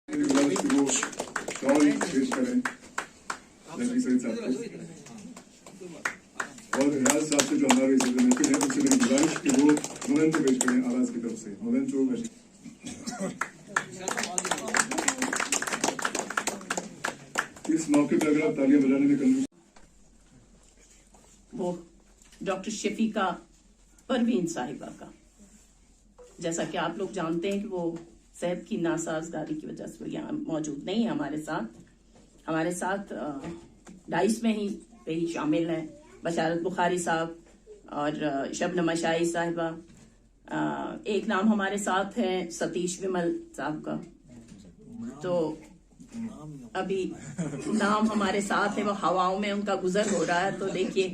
وہ شال پیش کریں نبی سعید صاحب کو، اور ریاض صاحب سے جو ہمارے محفل ہے ان سے میری گزارش کہ وہ مومنٹو پیش کریں آواز کی طرف سے مومنٹو۔ اس موقع پہ اگر آپ تالیاں بجانے میں کنفیوژن، وہ ڈاکٹر شفیقہ پروین صاحبہ کا، جیسا کہ آپ لوگ جانتے ہیں کہ وہ صحت کی ناسازگاری کی وجہ سے وہ یہاں موجود نہیں ہے ہمارے ساتھ 22ویں ہی پہ ہی شامل ہیں بشارت بخاری صاحب اور شبنم اشائی صاحبہ۔ ایک نام ہمارے ساتھ ہے ستیش ومل صاحب کا، تو ابھی نام ہمارے ساتھ ہے، وہ ہواؤں میں ان کا گزر ہو رہا ہے، تو دیکھیے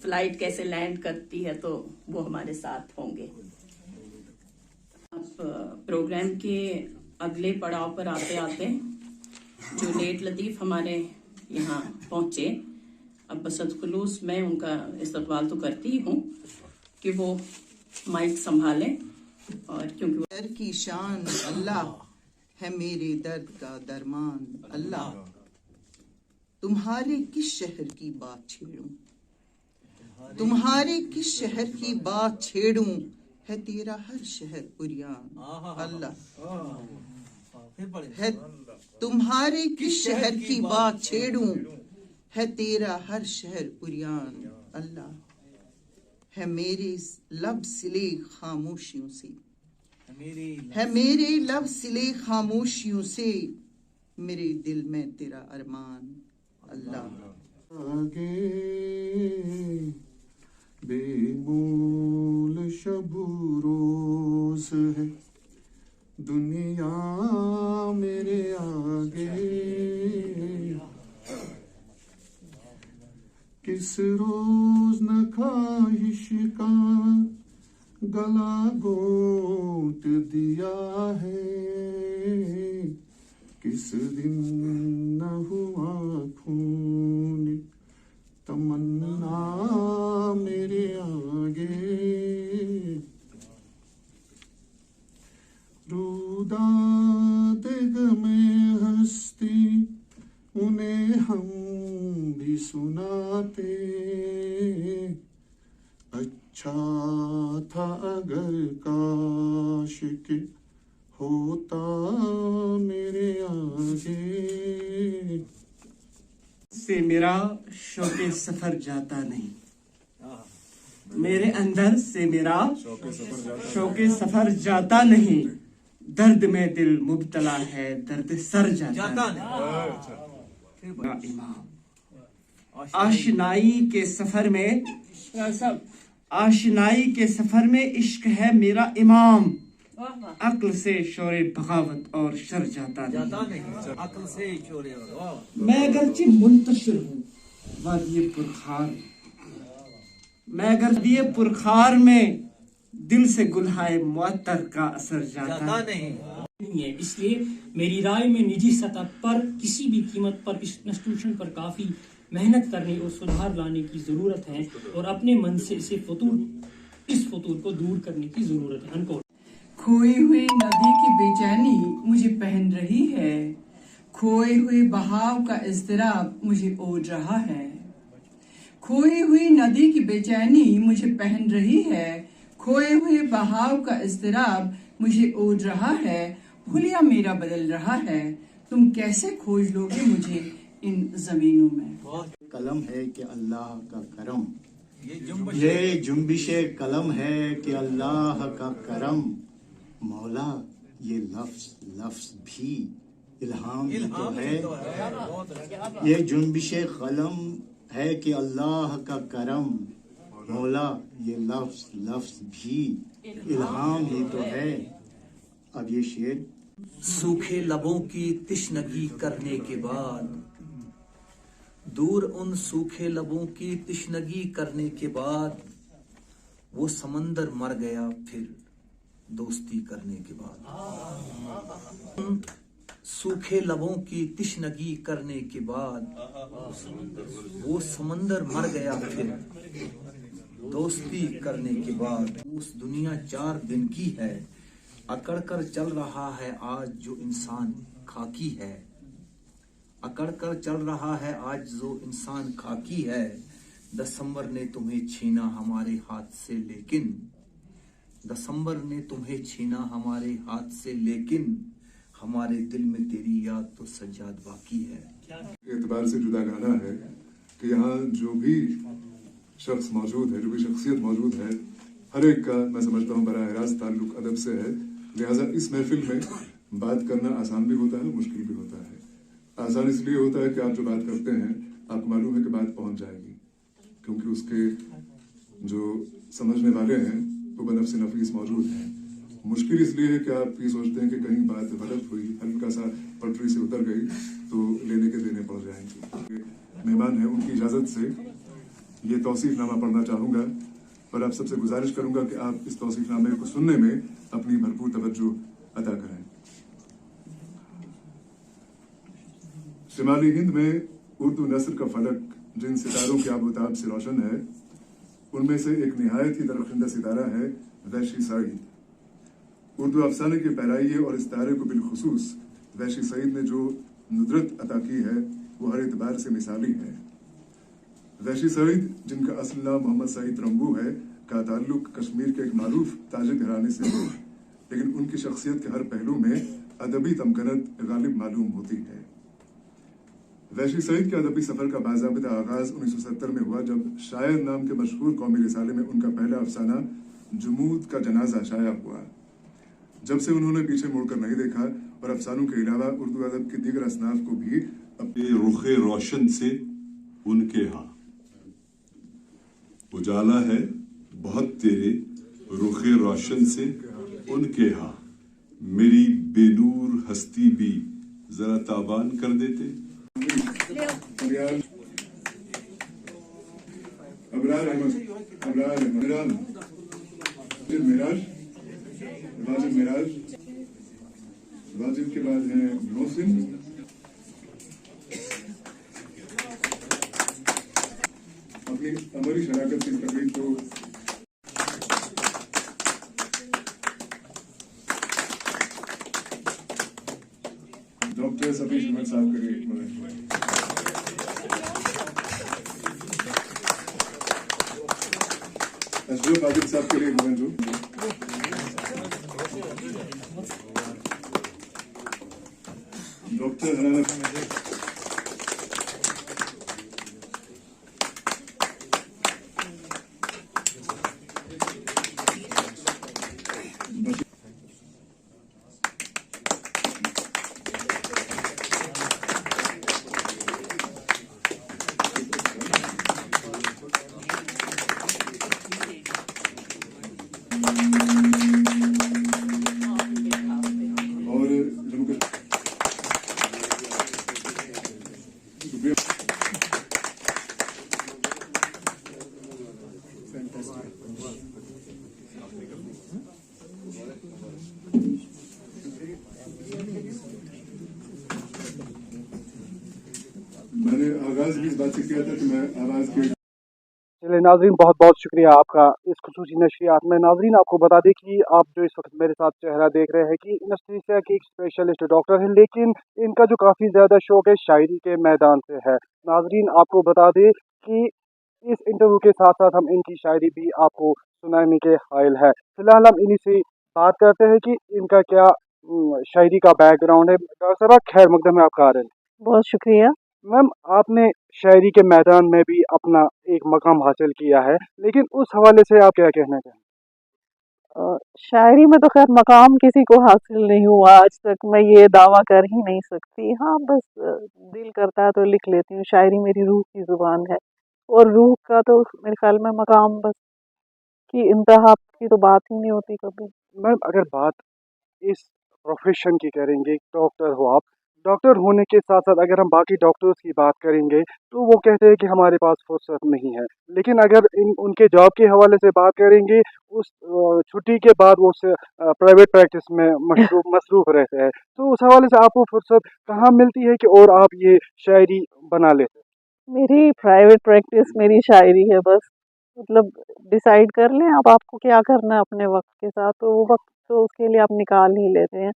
فلائٹ کیسے لینڈ کرتی ہے، تو وہ ہمارے ساتھ ہوں گے۔ پروگرام کے اگلے پڑاؤ پر آتے آتے جو لیٹ لطیف ہمارے یہاں پہنچے، اب بسط خلوص میں ان کا استقبال تو کرتی ہی ہوں کہ وہ مائک سنبھالیں، اور کیونکہ در کی شان اللہ ہے میرے درد کا درمان اللہ، تمہارے کس شہر کی بات چھیڑوں، تمہارے کس شہر کی بات چھیڑوں، ہے تیرا ہر شہر عریان اللہ، ہے تمہارے کس شہر کی بات چھیڑوں، ہے تیرا ہر شہر عریان اللہ، ہے میرے لب سلے خاموشیوں سے، ہے میرے لب سلے خاموشیوں سے، میرے دل میں تیرا ارمان اللہ۔ آگے بے مول شب روز ہے دنیا میرے آگے، کس روز نہ خواہش کا گلا گھونٹ دیا ہے، کس دن نہ ہوا خون تمنا میرے آگے، روداد غم ہستی انہیں ہم بھی سناتے، اچھا تھا اگر کاش کہ ہوتا میرے آگے، سے میرا شوق سفر جاتا نہیں، میرے اندر سے میرا شوق سفر جاتا نہیں، درد میں دل مبتلا ہے درد سر جاتا نہیں، امام آشنائی کے سفر میں عشق ہے میرا امام، عقل سے شور بغاوت اور شر جاتا نہیں، عقل سے شور میں اگرچہ منتشر ہوں وادی پرخار میں دل سے گلہائے معطر کا اثر جاتا نہیں ہے، اس لیے میری رائے میں نجی سطح پر کسی بھی قیمت پر اس انسٹیٹیوشن پر کافی محنت کرنے اور سدھار لانے کی ضرورت ہے، اور اپنے من سے اس فطور کو دور کرنے کی ضرورت ہے۔ کھوئی ہوئی ندی کی بے چینی مجھے پہن رہی ہے، کھوئے ہوئے بہاؤ کا اضطراب مجھے اوڑھ رہا ہے، کھوئی ہوئی ندی کی بے چینی مجھے پہن رہی ہے، کھوئے ہوئے بہاؤ کا اضطراب مجھے اوڑھ رہا ہے، حلیہ میرا بدل رہا ہے، تم کیسے کھوج لوگے مجھے ان زمینوں میں۔ قلم ہے کہ اللہ کا کرم، یہ جنبش قلم ہے کہ اللہ کا کرم، مولا یہ لفظ بھی الہام ہی تو ہے، یہ جنبش قلم ہے کہ اللہ کا کرم، مولا یہ لفظ بھی الہام ہی تو ہے۔ اب یہ شعر، سوکھے لبوں کی تشنگی کرنے کے بعد، دور ان سوکھے لبوں کی تشنگی کرنے کے بعد، وہ سمندر مر گیا پھر دوستی کرنے کے بعد، سوکھے لبوں کی تشنگی کرنے کے بعد، وہ سمندر مر گیا پھر دوستی کرنے کے بعد، اس دنیا 4 دن کی ہے، अकड़ कर चल रहा है आज जो इंसान खाकी है, अकड़ कर चल रहा है आज जो इंसान खाकी है, दिसंबर ने तुम्हें छीना हमारे हाथ से लेकिन, दिसंबर ने तुम्हें छीना हमारे हाथ से लेकिन, हमारे दिल में तेरी याद तो सज्जाद बाकी है। एतबार से जुदा गाना है कि यहाँ जो भी शख्स मौजूद है, जो भी शख्सियत मौजूद है, हर एक का मैं समझता हूँ बराह रास्त ताल्लुक अदब से है। लिहाजा इस महफिल में बात करना आसान भी होता है, मुश्किल भी होता है। आसान इसलिए होता है कि आप जो बात करते हैं आपको मालूम है कि बात पहुंच जाएगी, क्योंकि उसके जो समझने वाले हैं वो बनफ्स नफीस मौजूद हैं। मुश्किल इसलिए है कि आप ये सोचते हैं कि कहीं बात गलत हुई, हल्का सा पटरी से उतर गई तो लेने के देने पड़ जाएंगे। मेहमान हैं, उनकी इजाज़त से ये तौसीफनामा पढ़ना चाहूँगा और आप सबसे गुजारिश करूँगा कि आप इस तौसीफनामे को सुनने में अपनी भरपूर तवज्जो अदा करें। शिमाली हिंद में उर्दू नस्र का फलक जिन सितारों के आबोताब से रोशन है, उनमें से एक निहायत ही दरख्शंदा सितारा है वैशी सईद। उर्दू अफसाने के पैराइए और इस तारे को बिलखुसूस वैशी सईद ने जो नुदरत अता की है वो हर एतबार से मिसाली है। वैशी सईद, जिनका असल नाम मोहम्मद सईद रंबू है, का ताल्लुक कश्मीर के एक मारूफ ताजिर घराने से है, लेकिन उनकी शख्सियत के हर पहलू में अदबी तमकनत गालिब मालूम होती है। वैशी सईद के अदबी सफर का बाज़ाबिता आगाज 1970 में हुआ, जब शायर नाम के मशहूर कौमी रिसाले में उनका पहला अफसाना जुमूद का जनाजा शाया हुआ। जब से उन्होंने पीछे मुड़कर नहीं देखा और अफसानों के अलावा उर्दू अदब के दीगर असनाफ को भी अपने रुखे रोशन से उनके यहाँ उजाला है बहुत तेरे रुखे रोशन से उनके यहाँ, मेरी बेनूर हस्ती भी जरा ताबान कर देते। अबरार अहमद, मिराज, वाजिब मिराज, वाजिब के बाद है मोहसिन, अपनी अमरी शराकत की तकलीफ को डॉक्टर सतीश अहमद साहब करिए। अशरफ आदिल साहब के लिए मंजूर। डॉक्टर हनाना मैंने आगाज भी इस बात से किया था कि मैं आवाज के चलिए नाजरीन, बहुत बहुत शुक्रिया आपका इस खुसूसी नशरियात में। नाजरीन, आपको बता दें कि आप जो इस वक्त मेरे साथ चेहरा देख रहे हैं कि एनेस्थीसिया के एक स्पेशलिस्ट डॉक्टर हैं, लेकिन इनका जो काफ़ी ज़्यादा शौक है शायरी के मैदान से है। नाजरीन, आपको बता दें कि इस इंटरव्यू के साथ साथ हम इनकी शायरी भी आपको सुनाने के कायल है। फिलहाल हम इन्हीं से बात करते हैं कि इनका क्या शायरी का बैकग्राउंड है। डॉक्टर साहब, खैर मकदम है आपका। बहुत शुक्रिया। मैम, आपने शायरी के मैदान में भी अपना एक मकाम हासिल किया है, लेकिन उस हवाले से आप क्या कहना चाहें? शायरी में तो खैर मकाम किसी को हासिल नहीं हुआ आज तक, मैं ये दावा कर ही नहीं सकती। हाँ, बस दिल करता है तो लिख लेती हूँ। शायरी मेरी रूह की जुबान है और रूह का तो मेरे ख्याल में मकाम बस की इंतहा की तो बात ही नहीं होती कभी। मैम, अगर बात इस प्रोफेशन की करेंगे, डॉक्टर हो आप, डॉक्टर होने के साथ साथ अगर हम बाकी डॉक्टर्स की बात करेंगे तो वो कहते हैं कि हमारे पास फुर्सत नहीं है, लेकिन अगर उनके जॉब के हवाले से बात करेंगे, उस छुट्टी के बाद वो प्राइवेट प्रैक्टिस में मसरूफ रहते हैं, तो उस हवाले से आपको फुर्सत कहाँ मिलती है कि और आप ये शायरी बना लेते हैं? मेरी प्राइवेट प्रैक्टिस मेरी शायरी है बस। मतलब डिसाइड कर लें आप, आपको क्या करना है अपने वक्त के साथ, तो वो वक्त तो उसके लिए आप निकाल ही लेते हैं।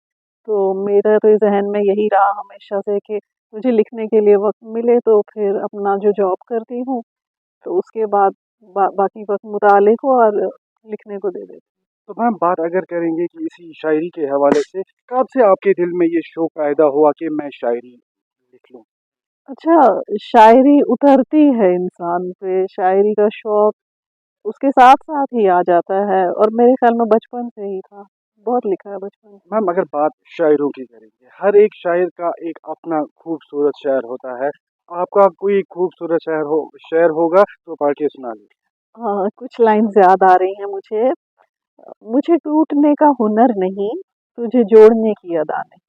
तो मेरा तो ज़हन में यही रहा हमेशा से कि मुझे लिखने के लिए वक्त मिले तो फिर अपना जो जॉब करती हूँ तो उसके बाद बाकी वक्त मुताले को और लिखने को दे देती हूँ। तो मैम बात अगर करेंगे कि इसी शायरी के हवाले से, कब से आपके दिल में ये शौक पैदा हुआ कि मैं शायरी लिख लूँ? अच्छा, शायरी उतरती है इंसान पे, शायरी का शौक उसके साथ साथ ही आ जाता है और मेरे ख्याल में बचपन से ही था, बहुत लिखा है बचपन से। मैम अगर बात शायरों की करेंगे, हर एक शायर का एक अपना खूबसूरत शायर होता है। आपका कोई खूबसूरत शायर होगा तो पढ़ के सुना लीजिए। हाँ, कुछ लाइन्स याद आ रही हैं मुझे। मुझे टूटने का हुनर नहीं, तुझे जोड़ने की अदा नहीं।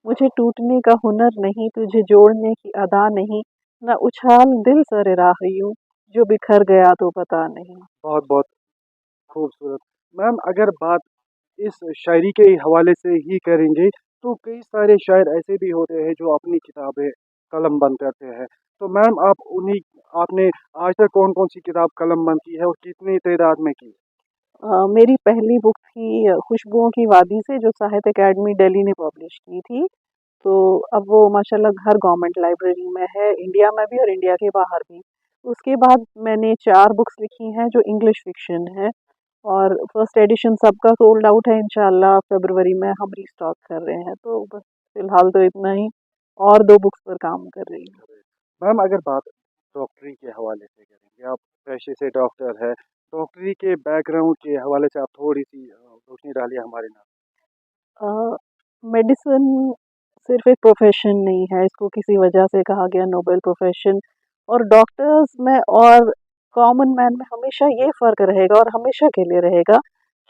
मुझे टूटने का हुनर नहीं, तुझे जोड़ने की अदा नहीं। न उछाल दिल सरे राह यूं, जो बिखर गया तो पता नहीं। बहुत बहुत खूबसूरत। मैम अगर बात इस शायरी के हवाले से ही करेंगे तो कई सारे शायर ऐसे भी होते हैं जो अपनी किताबें कलम बंद करते हैं। तो मैम आपने आज तक कौन कौन सी किताब कलम बंद की है और कितनी तादाद में की? मेरी पहली बुक थी खुशबुओं की वादी से, जो साहित्य अकेडमी दिल्ली ने पब्लिश की थी। तो अब वो माशाल्लाह हर गवर्नमेंट लाइब्रेरी में है, इंडिया में भी और इंडिया के बाहर भी। उसके बाद मैंने 4 बुक्स लिखी हैं जो इंग्लिश फिक्शन है और फर्स्ट एडिशन सबका सोल्ड आउट है। इंशाल्लाह फरवरी में हम रीस्टॉक कर रहे हैं। तो बस फिलहाल तो इतना ही, और 2 बुक्स पर काम कर रही हूँ। मैम अगर बात डॉक्टरी के हवाले से करेंगे, आप पेशे से डॉक्टर है, डॉक्टरी के बैकग्राउंड के हवाले से आप थोड़ी सी रोशनी डालिए हमारे नाम। मेडिसिन सिर्फ एक प्रोफेशन नहीं है, इसको किसी वजह से कहा गया नोबेल प्रोफेशन। और डॉक्टर्स में और कॉमन मैन में हमेशा ये फ़र्क रहेगा और हमेशा के लिए रहेगा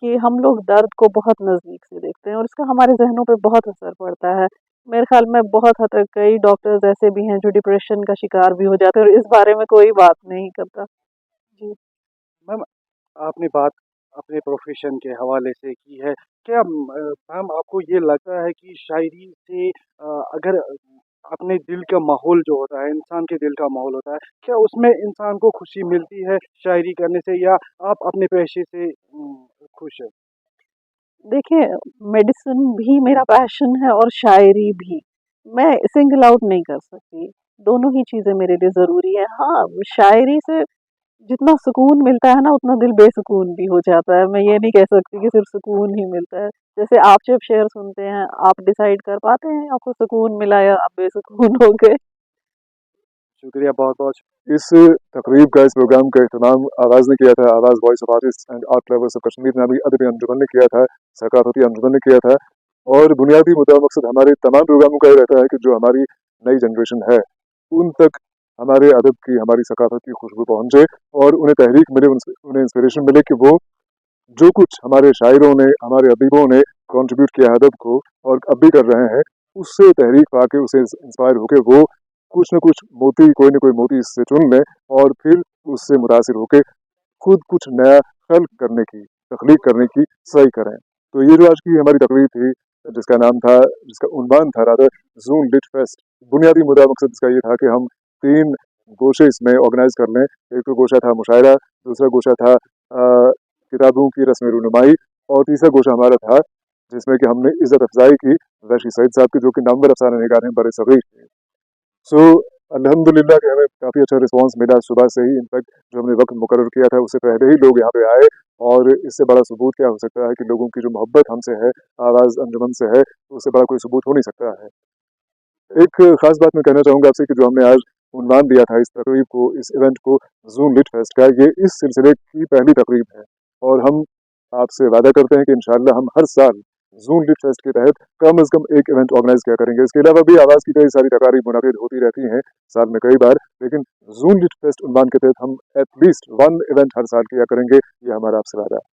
कि हम लोग दर्द को बहुत नज़दीक से देखते हैं और इसका हमारे जहनों पे बहुत असर पड़ता है। मेरे ख्याल में बहुत हद तक कई डॉक्टर्स ऐसे भी हैं जो डिप्रेशन का शिकार भी हो जाते हैं और इस बारे में कोई बात नहीं करता। जी। मैम आपने बात अपने प्रोफेशन के हवाले से की है। क्या मैम आपको ये लगता है कि शायरी से अगर अपने दिल का माहौल जो होता है, इंसान के दिल का माहौल होता है, क्या उसमें इंसान को खुशी मिलती है शायरी करने से, या आप अपने पेशे से खुश हैं? देखिए, मेडिसिन भी मेरा पैशन है और शायरी भी। मैं सिंगल आउट नहीं कर सकती, दोनों ही चीज़ें मेरे लिए ज़रूरी है। हाँ, शायरी से जितना सुकून मिलता है ना, उतना दिल बेसुकून भी हो जाता है। मैं ये नहीं कह सकती कि सिर्फ सुकून ही मिलता है। जैसे आप जब शेर सुनते हैं, आप डिसाइड कर पाते हैं आपको सुकून मिला या आप बेसुकून हो गए। शुक्रिया बहुत बहुत। इस तकरीब का, इस प्रोग्राम का एहतमाम आवाज़ ने किया था, आवाज़ voice of artist and art lovers of Kashmir नामी अदबी अंजुमन ने किया था, सकाफती अंजुमन ने किया था। और बुनियादी मुद्दा मकसद हमारे तमाम प्रोग्रामों का ये रहता है कि जो हमारी नई जनरेशन है उन तक हमारे अदब की, हमारी सकाफत की खुशबू पहुँचे और उन्हें तहरीक मिले, उन्हें इंस्पिरेशन मिले कि वो जो कुछ हमारे शायरों ने, हमारे अदीबों ने कंट्रीब्यूट किया अदब को और अब भी कर रहे हैं, उससे तहरीक पाके, उससे इंस्पायर होके वो कुछ न कुछ मोती, कोई न कोई मोती इससे चुन लें और फिर उससे मुतासिर होके खुद कुछ नया खल्क करने की, तख्लीक करने की सही करें। तो ये जो आज की हमारी तकरीर थी, जिसका नाम था, जिसका उन्वान था रादर जून लिट फेस्ट, बुनियादी मुद्दा मकसद इसका ये था कि हम 3 गोशे इसमें ऑर्गेनाइज कर लें। एक तो गोशा था मुशायरा, दूसरा गोशा था किताबों की रस्म रुनुमाई और तीसरा गोशा हमारा था जिसमें कि हमने इज़्ज़त अफजाई की वैशी सईद साहब की, जो कि नामवर अफसाना निगार हैं बरसगीर के। सो अल्हम्दुलिल्लाह कि हमें काफ़ी अच्छा रिस्पांस मिला सुबह से ही। इनफैक्ट जो हमने वक्त मुकर्रर किया था उससे पहले ही लोग यहाँ पे आए और इससे बड़ा सबूत क्या हो सकता है कि लोगों की जो मोहब्बत हमसे है, आवाज़ अंजुमन से है, उससे बड़ा कोई सबूत हो नहीं सकता है। एक ख़ास बात मैं कहना चाहूँगा आपसे कि जो हमने आज उन्वान दिया था इस तकरीब को, इस इवेंट को, जून लिट फेस्ट का, ये इस सिलसिले की पहली तकरीब है और हम आपसे वादा करते हैं कि इंशाअल्लाह हम हर साल जून लिट फेस्ट के तहत कम अज़ कम एक इवेंट ऑर्गेनाइज किया करेंगे। इसके अलावा भी आवाज़ की कई सारी तकारीब मुनाकिद होती रहती हैं साल में कई बार, लेकिन जून लिट फेस्ट उन्वान के तहत हम एटलीस्ट 1 इवेंट हर साल किया करेंगे, ये हमारा आपसे वादा है।